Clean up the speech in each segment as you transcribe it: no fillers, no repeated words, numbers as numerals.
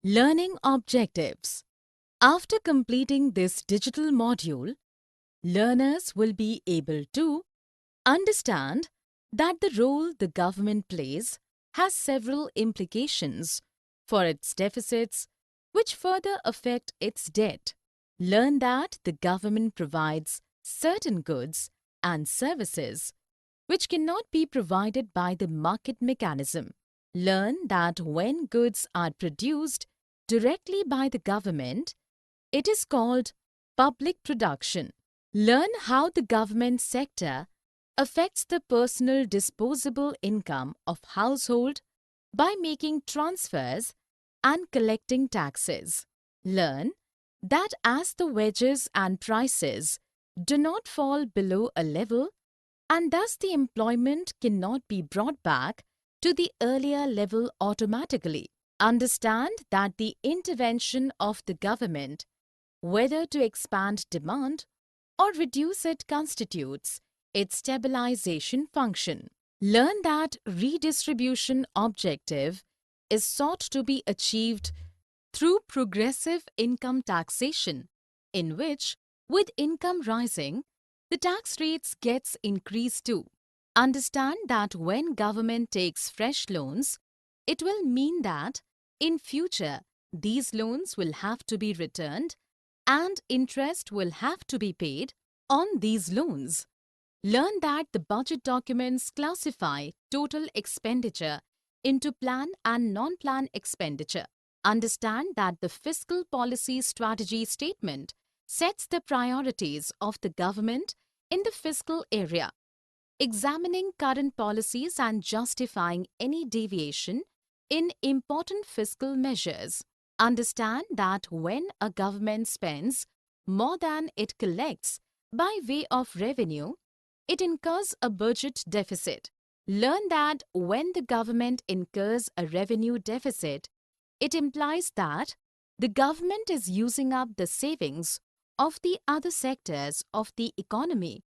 Learning objectives. After completing this digital module, learners will be able to understand that the role the government plays has several implications for its deficits, which further affect its debt. Learn that the government provides certain goods and services which cannot be provided by the market mechanism. Learn that when goods are produced directly by the government, it is called public production. Learn how the government sector affects the personal disposable income of household by making transfers and collecting taxes. Learn that as the wages and prices do not fall below a level and thus the employment cannot be brought back to the earlier level automatically. Understand that the intervention of the government, whether to expand demand or reduce it, constitutes its stabilization function. Learn that redistribution objective is sought to be achieved through progressive income taxation, in which, with income rising, the tax rates gets increased too. Understand that when government takes fresh loans, it will mean that in future these loans will have to be returned and interest will have to be paid on these loans. Learn that the budget documents classify total expenditure into plan and non-plan expenditure. Understand that the fiscal policy strategy statement sets the priorities of the government in the fiscal area, examining current policies and justifying any deviation in important fiscal measures. Understand that when a government spends more than it collects by way of revenue, it incurs a budget deficit. Learn that when the government incurs a revenue deficit, it implies that the government is using up the savings of the other sectors of the economy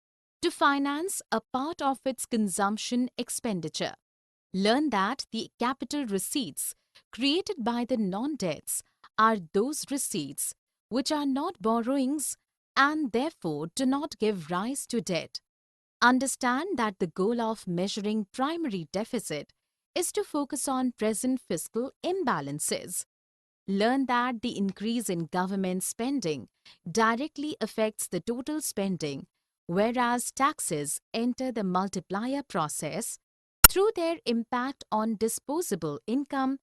to finance a part of its consumption expenditure. Learn that the capital receipts created by the non-debts are those receipts which are not borrowings and therefore do not give rise to debt. Understand that the goal of measuring primary deficit is to focus on present fiscal imbalances. Learn that the increase in government spending directly affects the total spending, whereas taxes enter the multiplier process through their impact on disposable income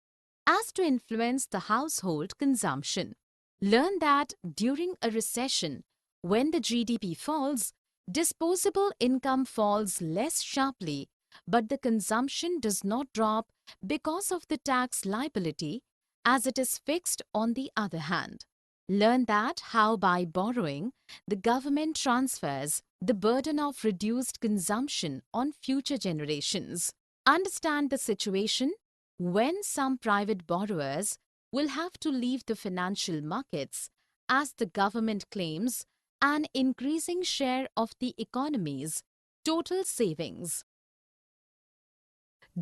as to influence the household consumption. Learn that during a recession, when the GDP falls, disposable income falls less sharply, but the consumption does not drop because of the tax liability as it is fixed on the other hand. Learn that how by borrowing, the government transfers the burden of reduced consumption on future generations. Understand the situation when some private borrowers will have to leave the financial markets as the government claims an increasing share of the economy's total savings.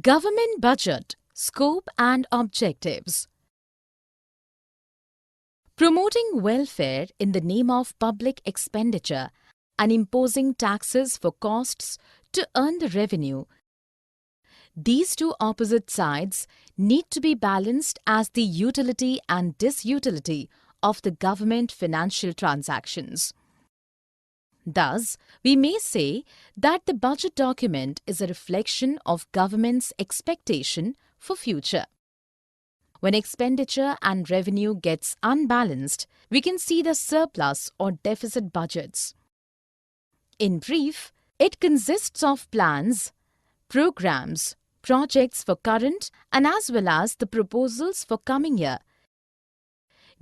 Government budget, scope and objectives. Promoting welfare in the name of public expenditure and imposing taxes for costs to earn the revenue. These two opposite sides need to be balanced as the utility and disutility of the government financial transactions. Thus, we may say that the budget document is a reflection of government's expectation for future. When expenditure and revenue gets unbalanced, we can see the surplus or deficit budgets. In brief, it consists of plans, programs, projects for current and as well as the proposals for coming year,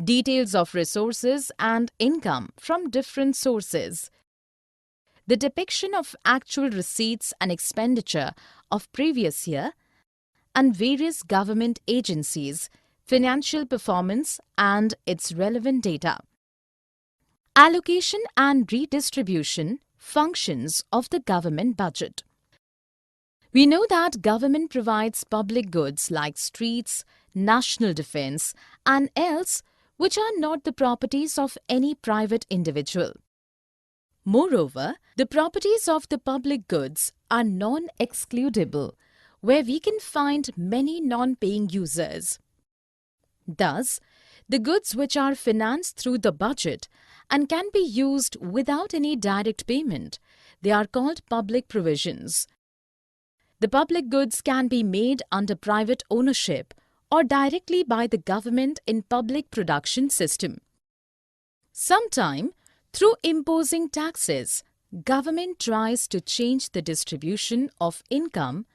details of resources and income from different sources, the depiction of actual receipts and expenditure of previous year, and various government agencies, financial performance and its relevant data. Allocation and redistribution functions of the government budget. We know that government provides public goods like streets, national defense, and else which are not the properties of any private individual. Moreover, the properties of the public goods are non-excludable, where we can find many non-paying users. Thus, the goods which are financed through the budget and can be used without any direct payment, they are called public provisions. The public goods can be made under private ownership or directly by the government in public production system. Sometime, through imposing taxes, government tries to change the distribution of income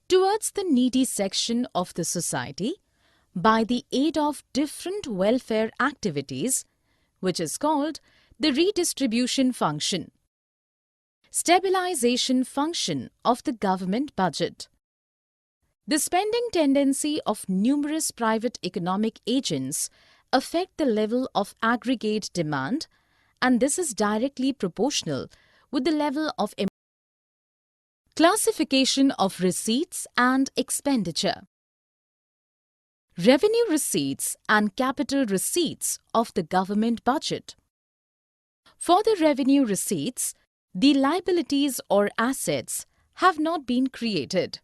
towards the needy section of the society by the aid of different welfare activities, which is called the redistribution function. Stabilization function of the government budget. The spending tendency of numerous private economic agents affect the level of aggregate demand, and this is directly proportional with the level of classification of receipts and expenditure. Revenue receipts and capital receipts of the government budget. For the revenue receipts, the liabilities or assets have not been created.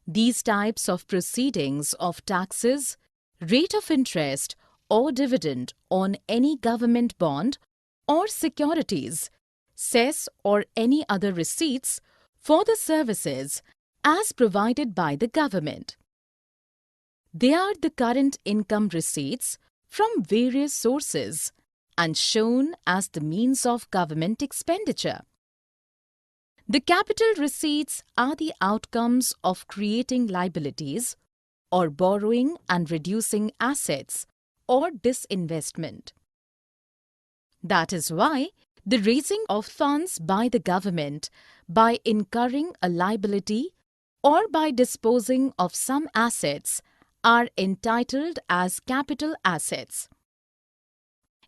These types of proceedings of taxes, rate of interest or dividend on any government bond or securities, cess or any other receipts for the services as provided by the government. They are the current income receipts from various sources and shown as the means of government expenditure. The capital receipts are the outcomes of creating liabilities or borrowing and reducing assets or disinvestment. That is why the raising of funds by the government by incurring a liability or by disposing of some assets are entitled as capital assets.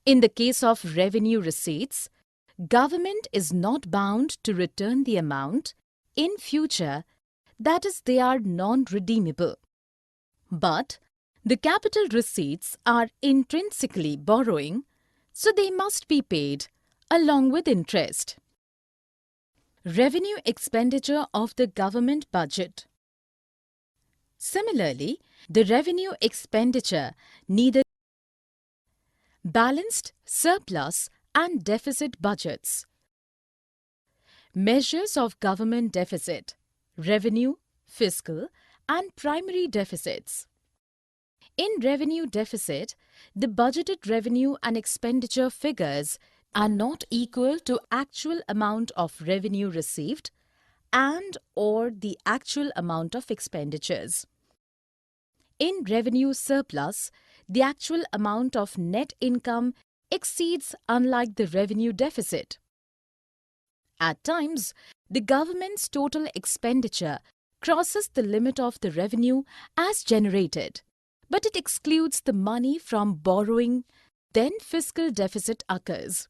In the case of revenue receipts, government is not bound to return the amount in future, that is, they are non-redeemable. But the capital receipts are intrinsically borrowing, so they must be paid along with interest. Revenue expenditure of the government budget. Similarly, the revenue expenditure neither balanced, surplus and deficit budgets. Measures of government deficit, revenue, fiscal and primary deficits. In revenue deficit, the budgeted revenue and expenditure figures are not equal to actual amount of revenue received and or the actual amount of expenditures. In revenue surplus, the actual amount of net income exceeds unlike the revenue deficit. At times, the government's total expenditure crosses the limit of the revenue as generated, but it excludes the money from borrowing, then fiscal deficit occurs.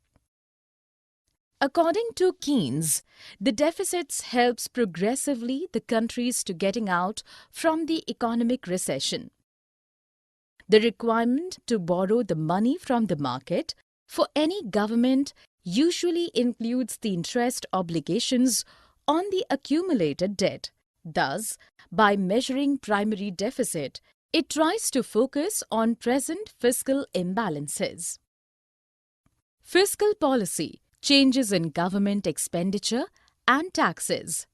According to Keynes, the deficits helps progressively the countries to getting out from the economic recession. The requirement to borrow the money from the market for any government usually includes the interest obligations on the accumulated debt. Thus, by measuring primary deficit, it tries to focus on present fiscal imbalances. Fiscal policy, changes in government expenditure and taxes.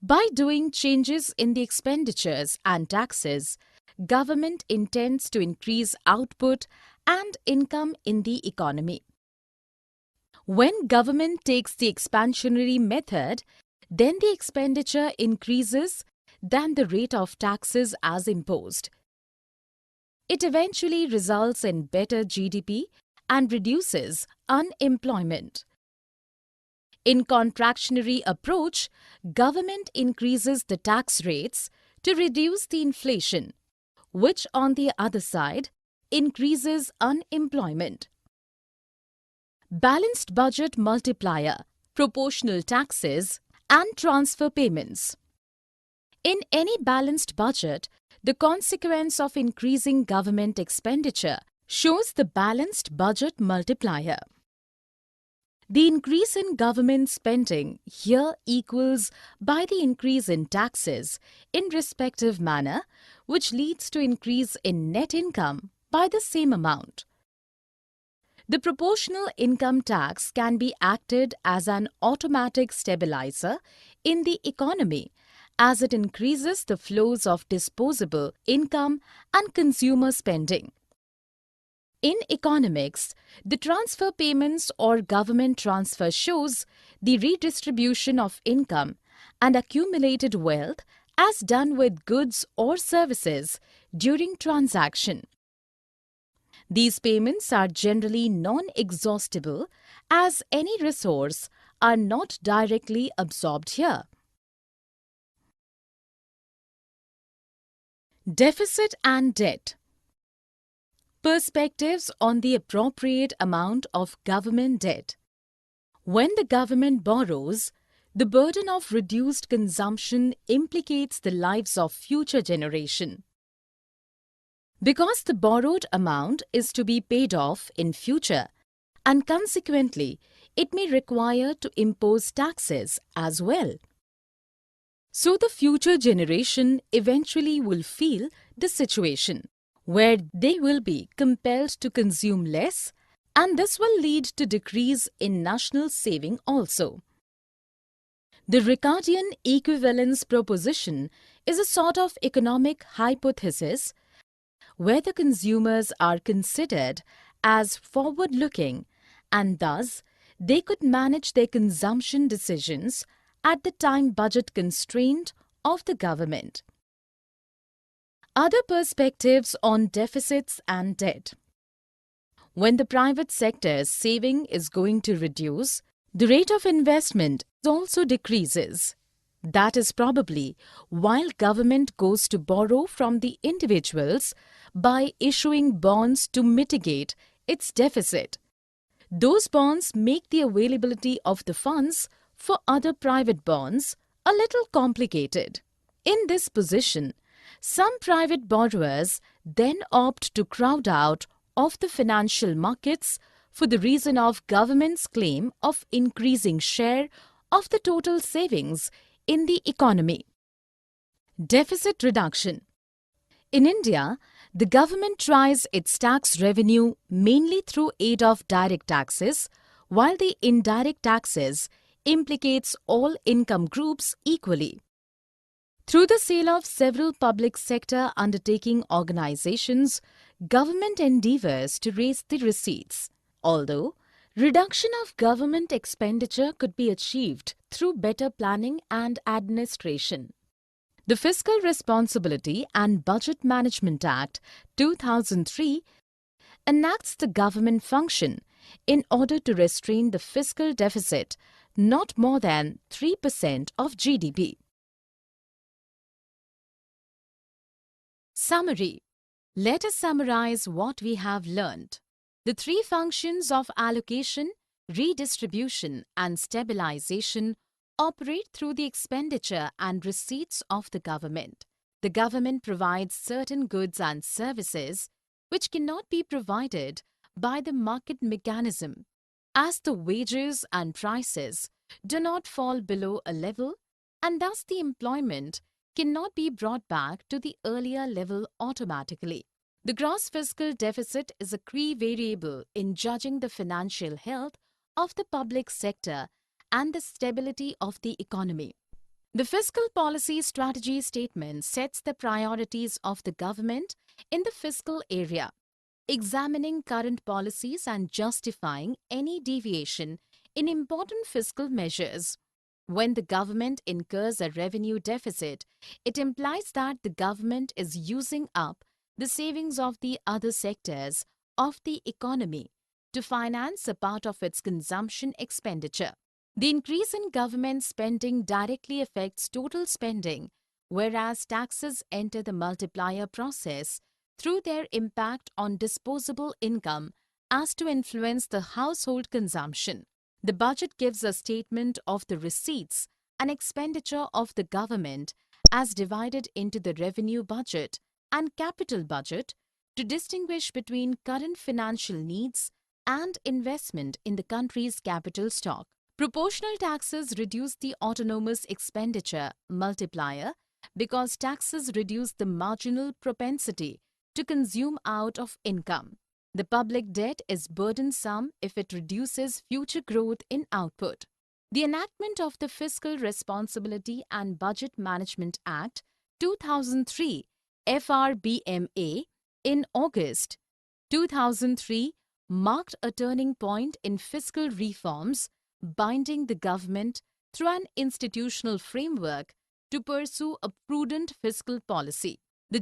By doing changes in the expenditures and taxes, government intends to increase output and income in the economy. When government takes the expansionary method, then the expenditure increases than the rate of taxes as imposed. It eventually results in better GDP and reduces unemployment. In contractionary approach, government increases the tax rates to reduce the inflation, which on the other side increases unemployment. Balanced budget multiplier, proportional taxes and transfer payments. In any balanced budget, The consequence of increasing government expenditure shows the balanced budget multiplier. The increase in government spending here equals by the increase in taxes in respective manner, which leads to increase in net income by the same amount. The proportional income tax can be acted as an automatic stabilizer in the economy as it increases the flows of disposable income and consumer spending. In economics, the transfer payments or government transfer shows the redistribution of income and accumulated wealth as done with goods or services during transaction. These payments are generally non-exhaustible as any resource are not directly absorbed here. Deficit and debt. Perspectives on the appropriate amount of government debt. When the government borrows, the burden of reduced consumption implicates the lives of future generations. Because the borrowed amount is to be paid off in future, and consequently, it may require to impose taxes as well. So the future generation eventually will feel the situation, where they will be compelled to consume less, and this will lead to decrease in national saving also. The Ricardian equivalence proposition is a sort of economic hypothesis where the consumers are considered as forward-looking and thus they could manage their consumption decisions at the time budget constraint of the government. Other perspectives on deficits and debt. When the private sector's saving is going to reduce, the rate of investment also decreases. That is probably while government goes to borrow from the individuals by issuing bonds to mitigate its deficit. Those bonds make the availability of the funds for other private bonds a little complicated. In this position, some private borrowers then opt to crowd out of the financial markets for the reason of government's claim of increasing share of the total savings in the economy. Deficit reduction. In India, the government tries its tax revenue mainly through aid of direct taxes, while the indirect taxes implicates all income groups equally. Through the sale of several public sector undertaking organizations, government endeavors to raise the receipts. Although reduction of government expenditure could be achieved through better planning and administration. The Fiscal Responsibility and Budget Management Act 2003 enacts the government function in order to restrain the fiscal deficit not more than 3% of GDP. Summary. Let us summarize what we have learned. The three functions of allocation, redistribution, and stabilization operate through the expenditure and receipts of the government. The government provides certain goods and services which cannot be provided by the market mechanism, as the wages and prices do not fall below a level, and thus the employment cannot be brought back to the earlier level automatically. The gross fiscal deficit is a key variable in judging the financial health of the public sector and the stability of the economy. The fiscal policy strategy statement sets the priorities of the government in the fiscal area, examining current policies and justifying any deviation in important fiscal measures. When the government incurs a revenue deficit, it implies that the government is using up the savings of the other sectors of the economy to finance a part of its consumption expenditure. The increase in government spending directly affects total spending, whereas taxes enter the multiplier process through their impact on disposable income as to influence the household consumption. The budget gives a statement of the receipts and expenditure of the government as divided into the revenue budget and capital budget to distinguish between current financial needs and investment in the country's capital stock. Proportional taxes reduce the autonomous expenditure multiplier because taxes reduce the marginal propensity to consume out of income. The public debt is burdensome if it reduces future growth in output. The enactment of the Fiscal Responsibility and Budget Management Act 2003 FRBMA in August 2003 marked a turning point in fiscal reforms, binding the government through an institutional framework to pursue a prudent fiscal policy. The